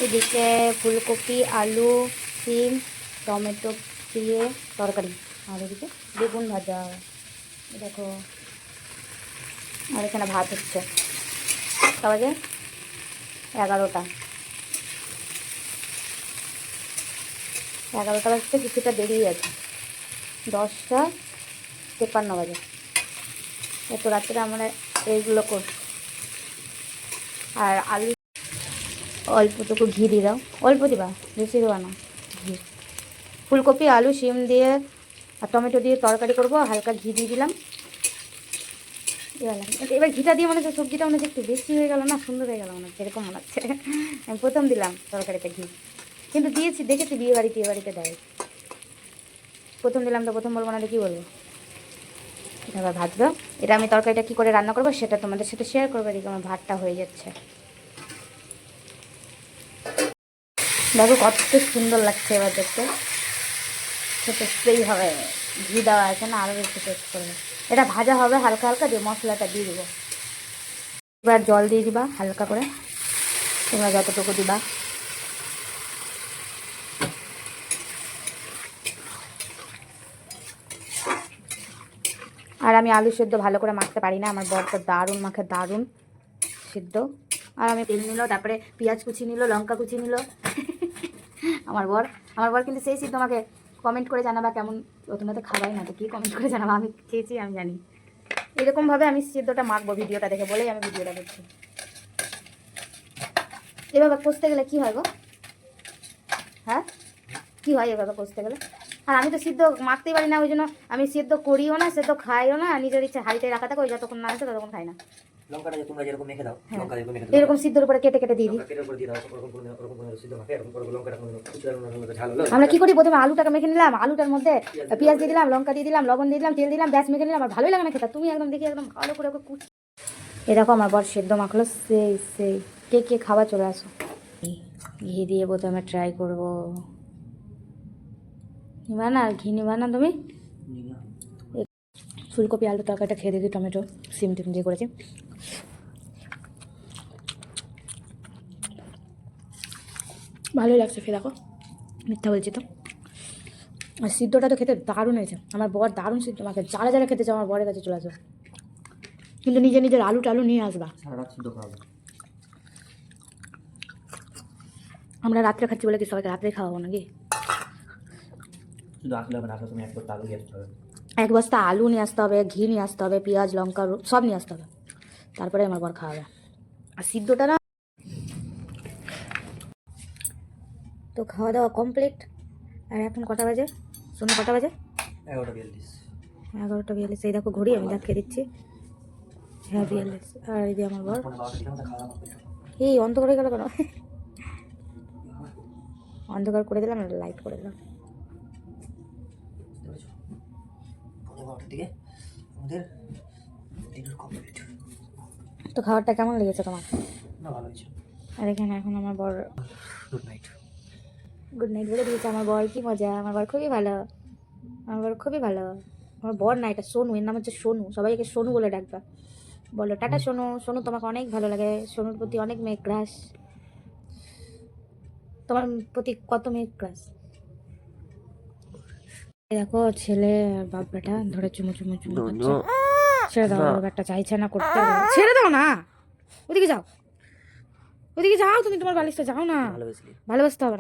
এদিকে ফুলকপি, আলু, সিম, টমেটো দিয়ে তরকারি, আর এদিকে বেগুন ভাজা। দেখো, আর এখানে ভাত হচ্ছে। তা বাজে 11টা বাজতে কিছুটা দেরি আছে, 10টা 53 বাজে। এত রাত্রে আমরা এইগুলো করছি। আর আলু অল্পটুকু ঘি দিয়ে দাও, অল্প দিবা, বেশি দেবা না। ঘি, ফুলকপি, আলু, শিম দিয়ে আর টমেটো দিয়ে তরকারি করবো, হালকা ঘি দিয়ে দিলাম। এবার ঘিটা দিয়ে মনে হচ্ছে সবজিটা মনে হচ্ছে একটু বেশি হয়ে গেল না, সুন্দর হয়ে গেল মনে হচ্ছে, এরকম মনে হচ্ছে। আমি প্রথম দিলাম তরকারিতে ঘি, কিন্তু দিয়েছি দেখেছি বিয়ে বাড়িতে দেয়। প্রথম দিলাম তো প্রথম বলবো না, কি বলবো। এটা আবার ভাজবো। এটা আমি তরকারিটা কী করে রান্না করবো সেটা তোমাদের সাথে শেয়ার করবো। এদিকে আমার ভাতটা হয়ে যাচ্ছে। দেখো কত সুন্দর লাগছে এবার দেখতে। টেস্টই হবে, ঘি দেওয়া আছে না, আরও বেশি টেস্ট করবে। এটা ভাজা হবে হালকা হালকা, দিয়ে মশলাটা দিয়ে দেবো। এবার জল দিয়ে দিবা হালকা করে, তোমরা যতটুকু দিবা। আর আমি আলু সেদ্ধ ভালো করে মাখতে পারি না, আমার বর তো দারুণ মাখে, দারুণ সিদ্ধ। আর আমি তেল নিল, তারপরে পেঁয়াজ কুচি নিল, লঙ্কা কুচি নিল। আমার বর কিন্তু সেই সিদ্ধ আমাকে কমেন্ট করে জানাবা কেমন। তোমরা তো খাবাই না, তো কী কমেন্ট করে জানাবা, আমি খেয়েছি আমি জানি। এরকমভাবে আমি সিদ্ধটা মাখবো ভিডিওটা দেখে, বলেই আমি ভিডিওটা করছি। এভাবে কষতে গেলে কী হয় গো? হ্যাঁ, কী হয় এভাবে কষতে গেলে? আর আমি তো সিদ্ধ মাখতেই পারি না, ওই জন্য আমি সিদ্ধ করিও না, সিদ্ধ খাইও না। নিজের ইচ্ছে হাঁড়িতে রাখা থাকে, ওই যতক্ষণ না আসে ততক্ষণ খাই না। লঙ্কাটা তোমরা যেরকম মেখে দাও, লঙ্কা যেরকম মেখে দাও এরকম সিদ্ধর উপরে কেটে কেটে দিয়ে দিই। কেটের উপর দিয়ে দাও, ওরকম করে সিদ্ধ মাখে, এরকম করে লঙ্কাটা কুচি লঙ্কা ঝাল হলো। আমরা কি করি, প্রথমে আলুটাকে মেখে নিলাম, আলুটার মধ্যে পেঁয়াজ দিয়ে দিলাম, লঙ্কা দিয়ে দিলাম, লবণ দিয়ে দিলাম, তেল দিলাম, ব্যাস মেখে নিলাম। আমার ভালোই লাগে না খেতে। তুমি একদম দেখি একদম ভালো করে ওকে কুচি। এরকম আমার বর সেদ্ধ মাখলো, সেই কে কে খাবার চলে আসো। ঘি দিয়ে প্রথমে ট্রাই করবো। নিবা না, ঘি নিবা না তুমি? ফুলকপি আলু তরকারিটা খেয়ে দেখি, টমেটো সিম টিম দিয়ে করেছি। ভালোই লাগছে, খেয়ে দেখো, মিথ্যা বলছি তো। আর সিদ্ধটা তো খেতে দারুণ হয়েছে। আমার বর দারুণ সিদ্ধ মাখে, যারা যারা খেতে চাও আমার বরের কাছে চলে আসো, কিন্তু নিজের আলু টালু নিয়ে আসবা। আমরা রাত্রে খাচ্ছি বলে কি সবাইকে রাত্রে খাওয়াবো নাকি? শুধু আসলে হবে না, আসলে তুমি এক বস্তা আলু নিয়ে আসতে হবে। 1 বস্তা আলু নিয়ে আসতে হবে, ঘি নিয়ে আসতে হবে, পেঁয়াজ লঙ্কা সব নিয়ে আসতে হবে, তারপরে আমার বর খাওয়াবে। আর সিদ্ধটা না, তো খাওয়া দাওয়া কমপ্লিট। আর এখন কটা বাজে শোনো, কটা বাজে? 11:42। এই দেখো ঘড়ি, আমি দেখিয়ে দিচ্ছি। হ্যাঁ 42। আর এই যে আমার বর, এই অন্ধকার হয়ে গেল কেন? অন্ধকার করে দিলাম, লাইট করে দিলাম। তো খাবারটা কেমন লেগেছে তোমার? আর এখানে এখন আমার বর গুড নাইট বলে দিয়েছে। আমার বর কি মজা, আমার বর খুবই ভালো, আমার বর খুবই ভালো। আমার বর না, এটা সোনু, এর নাম হচ্ছে সোনু, সবাই একে সোনু বলে ডাকবা। বলো টাটা সোনু। সোনু তোমাকে অনেক ভালো লাগে, সোনুর প্রতি অনেক মেয়ে ক্রাশ। তোমার প্রতি কত মেয়ে ক্রাশ? দেখো ছেলে আর বাপ বেটা ধরে চুমু করছে। ছেড়ে দাও, একটা চাইছে না করতে, ছেড়ে দাও না। ওদিকে যাও, তুমি তোমার বালিশটা যাও না, ভালোবাসতে হবে না।